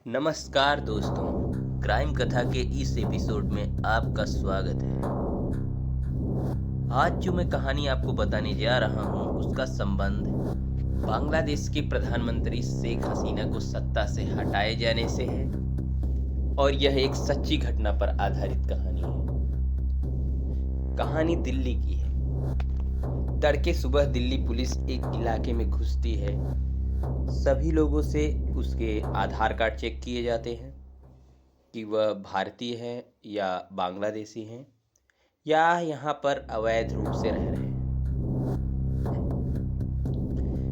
नमस्कार दोस्तों, क्राइम कथा के इस एपिसोड में आपका स्वागत है। आज जो मैं कहानी आपको बताने जा रहा हूँ उसका संबंध बांग्लादेश के प्रधानमंत्री शेख हसीना को सत्ता से हटाए जाने से है और यह एक सच्ची घटना पर आधारित कहानी है। कहानी दिल्ली की है। तड़के सुबह दिल्ली पुलिस एक इलाके में घुसती है। सभी लोगों से उसके आधार कार्ड चेक किए जाते हैं कि वह भारतीय है या बांग्लादेशी हैं या यहाँ पर अवैध रूप से रह रहे हैं।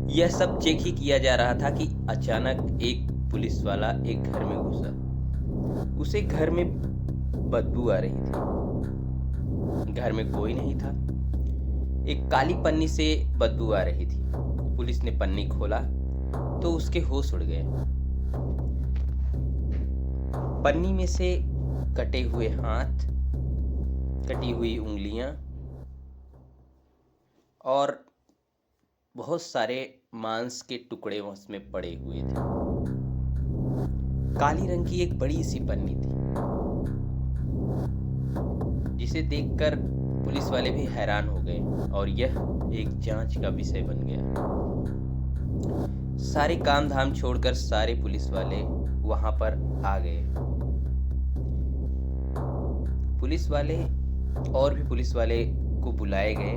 यह सब चेक ही किया जा रहा था कि अचानक एक पुलिस वाला एक घर में घुसा। उसे घर में बदबू आ रही थी। घर में कोई नहीं था। एक काली पन्नी से बदबू आ रही थी। पुलिस ने पन्नी खोला तो उसके होश उड़ गए। पन्नी में से कटे हुए हाथ, कटी हुई उंगलियां और बहुत सारे मांस के टुकड़े उसमें पड़े हुए थे। काली रंग की एक बड़ी सी पन्नी थी जिसे देखकर पुलिस वाले भी हैरान हो गए और यह एक जांच का विषय बन गया। सारे काम धाम छोड़कर सारे पुलिस वाले वहां पर आ गए। पुलिस वाले और भी पुलिस वाले को बुलाए गए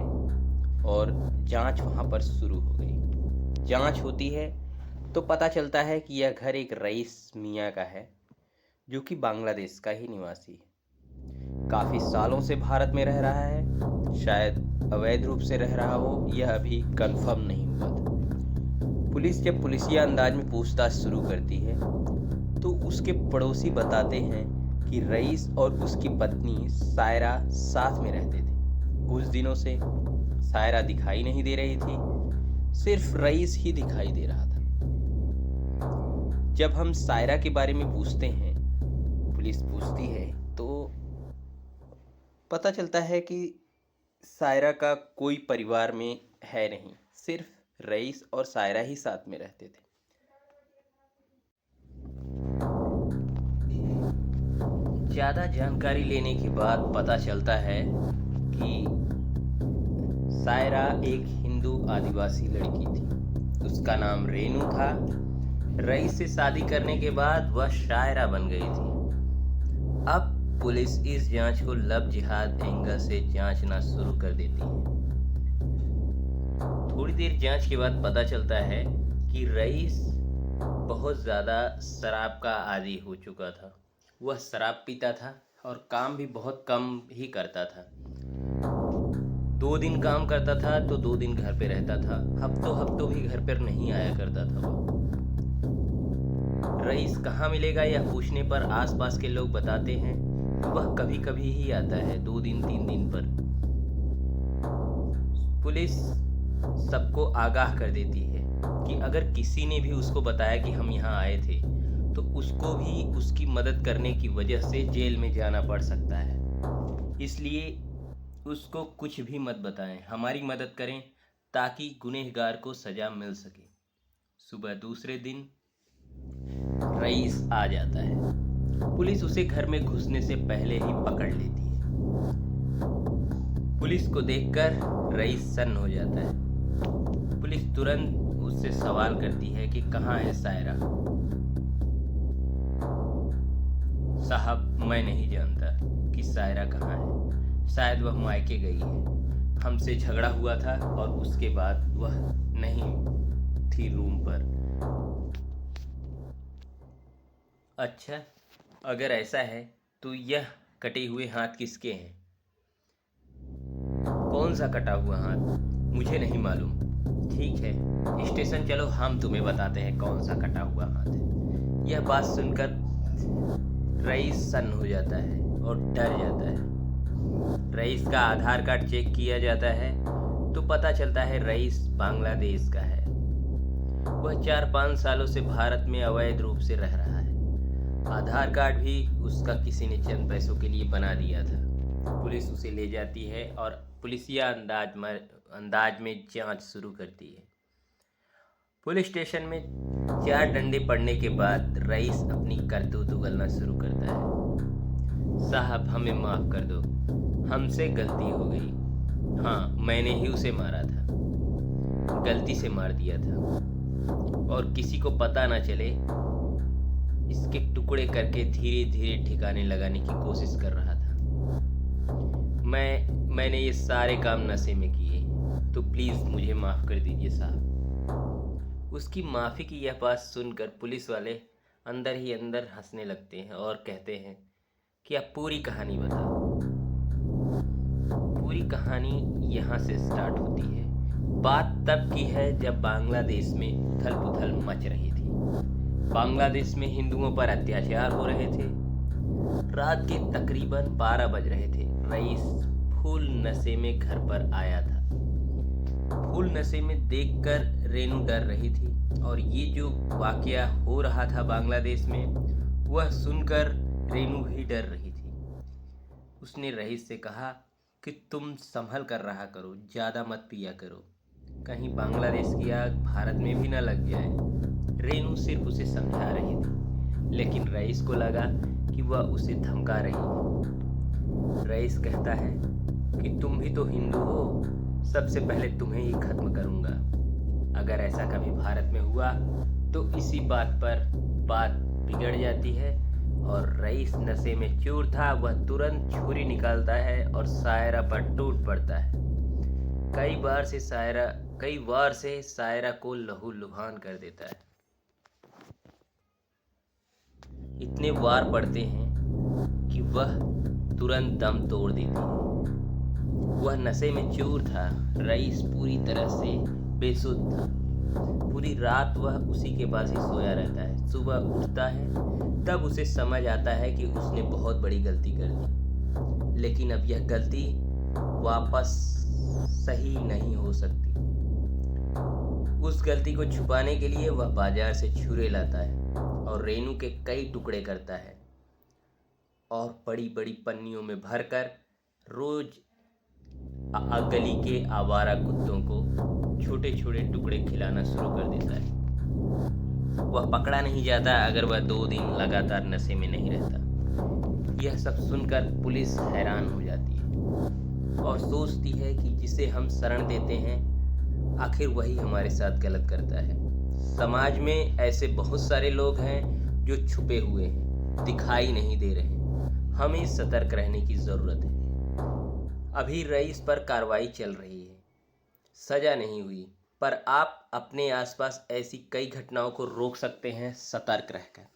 और जांच वहां पर शुरू हो गई। जांच होती है तो पता चलता है कि यह घर एक रईस मियाँ का है जो कि बांग्लादेश का ही निवासी है। काफी सालों से भारत में रह रहा है। शायद अवैध रूप से रह रहा हो, यह अभी कंफर्म नहीं हुआ था। पुलिस जब पुलिसिया अंदाज में पूछताछ शुरू करती है तो उसके पड़ोसी बताते हैं कि रईस और उसकी पत्नी सायरा साथ में रहते थे। कुछ दिनों से सायरा दिखाई नहीं दे रही थी, सिर्फ रईस ही दिखाई दे रहा था। जब हम सायरा के बारे में पूछते हैं, पुलिस पूछती है, तो पता चलता है कि सायरा का कोई परिवार में है नहीं, सिर्फ रईस और सायरा ही साथ में रहते थे। ज्यादा जानकारी लेने के बाद पता चलता है कि सायरा एक हिंदू आदिवासी लड़की थी। उसका नाम रेनू था। रईस से शादी करने के बाद वह शायरा बन गई थी। अब पुलिस इस जांच को लव जिहाद एंगल से जांचना शुरू कर देती है। थोड़ी देर जांच के बाद पता चलता है कि रईस बहुत ज़्यादा शराब का आदी हो चुका था। वह शराब पीता था और काम भी बहुत कम ही करता था। 2 दिन काम करता था तो 2 दिन घर पे रहता था। हफ्तों हफ्तों भी घर पर नहीं आया करता था वह। रईस कहाँ मिलेगा यह पूछने पर आसपास के लोग बताते हैं कि वह कभी कभी ही आता है, 2 दिन 3 दिन पर। पुलिस सबको आगाह कर देती है कि अगर किसी ने भी उसको बताया कि हम यहाँ आए थे तो उसको भी उसकी मदद करने की वजह से जेल में जाना पड़ सकता है। इसलिए उसको कुछ भी मत बताएं, हमारी मदद करें ताकि गुनहगार को सजा मिल सके। सुबह दूसरे दिन रईस आ जाता है। पुलिस उसे घर में घुसने से पहले ही पकड़ लेती है। पुलिस को देखकर रईस सन्न हो जाता है। पुलिस तुरंत उससे सवाल करती है कि कहाँ है सायरा। साहब, मैं नहीं जानता कि सायरा कहाँ है। शायद वह मायके गई है। हमसे झगड़ा हुआ था और उसके बाद वह नहीं थी रूम पर। अच्छा, अगर ऐसा है तो यह कटे हुए हाथ किसके हैं? कौन सा कटा हुआ हाथ? मुझे नहीं मालूम। ठीक है, स्टेशन चलो, हम तुम्हें बताते हैं कौन सा कटा हुआ हाथ है। यह बात सुनकर रईस सन्न हो जाता है और डर जाता है। रईस का आधार कार्ड चेक किया जाता है तो पता चलता है रईस बांग्लादेश का है। वह 4-5 सालों से भारत में अवैध रूप से रह रहा है। आधार कार्ड भी उसका किसी ने चंद पैसों के लिए बना दिया था। पुलिस उसे ले जाती है और पुलिसिया अंदाज में जांच शुरू करती है। पुलिस स्टेशन में 4 डंडे पड़ने के बाद रईस अपनी करतूत उगलना शुरू करता है। साहब हमें माफ़ कर दो, हमसे गलती हो गई। हाँ, मैंने ही उसे मारा था, गलती से मार दिया था और किसी को पता ना चले इसके टुकड़े करके धीरे धीरे ठिकाने लगाने की कोशिश कर रहा था। मैंने ये सारे काम नशे में किए, तो प्लीज़ मुझे माफ़ कर दीजिए साहब। उसकी माफ़ी की यह बात सुनकर पुलिस वाले अंदर ही अंदर हंसने लगते हैं और कहते हैं कि अब पूरी कहानी बताओ। पूरी कहानी यहाँ से स्टार्ट होती है। बात तब की है जब बांग्लादेश में उथल पुथल मच रही थी। बांग्लादेश में हिंदुओं पर अत्याचार हो रहे थे। रात के तकरीबन 12 बज रहे थे। रईस फुल नशे में घर पर आया था। फुल नशे में देखकर रेनू डर रही थी और ये जो वाकया हो रहा था बांग्लादेश में, वह सुनकर रेनू भी डर रही थी। उसने रईस से कहा कि तुम संभल कर रहा करो, ज़्यादा मत पिया करो, कहीं बांग्लादेश की आग भारत में भी न लग जाए। रेनू सिर्फ उसे समझा रही थी, लेकिन रईस को लगा कि वह उसे धमका रही है। रईस कहता है कि तुम भी तो हिंदू हो, सबसे पहले तुम्हें ही खत्म करूंगा। अगर ऐसा कभी भारत में हुआ तो इसी बात पर बात बिगड़ जाती है। और रईस नशे में चूर था, वह तुरंत छुरी निकालता है और सायरा पर टूट पड़ता है। कई बार से सायरा को लहूलुहान कर देता है। इतने वार पड़ते हैं कि वह तुरंत दम तोड़ देती है। वह नशे में चूर था। रईस पूरी तरह से बेसुध था। पूरी रात वह उसी के पास ही सोया रहता है। सुबह उठता है तब उसे समझ आता है कि उसने बहुत बड़ी गलती कर दी, लेकिन अब यह गलती वापस सही नहीं हो सकती। उस गलती को छुपाने के लिए वह बाजार से छुरे लाता है और रेनू के कई टुकड़े करता है और बड़ी बड़ी पन्नियों में भरकर रोज गली के आवारा कुत्तों को छोटे छोटे टुकड़े खिलाना शुरू कर देता है। वह पकड़ा नहीं जाता अगर वह 2 दिन लगातार नशे में नहीं रहता। यह सब सुनकर पुलिस हैरान हो जाती है और सोचती है कि जिसे हम शरण देते हैं आखिर वही हमारे साथ गलत करता है। समाज में ऐसे बहुत सारे लोग हैं जो छुपे हुए हैं, दिखाई नहीं दे रहे। हमें सतर्क रहने की ज़रूरत है। अभी रईस पर कार्रवाई चल रही है, सजा नहीं हुई, पर आप अपने आसपास ऐसी कई घटनाओं को रोक सकते हैं सतर्क रहकर।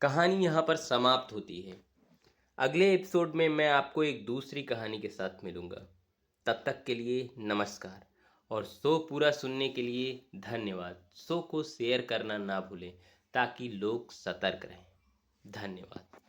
कहानी यहाँ पर समाप्त होती है। अगले एपिसोड में मैं आपको एक दूसरी कहानी के साथ मिलूँगा। तब तक के लिए नमस्कार और शो पूरा सुनने के लिए धन्यवाद। शो को शेयर करना ना भूलें ताकि लोग सतर्क रहें। धन्यवाद।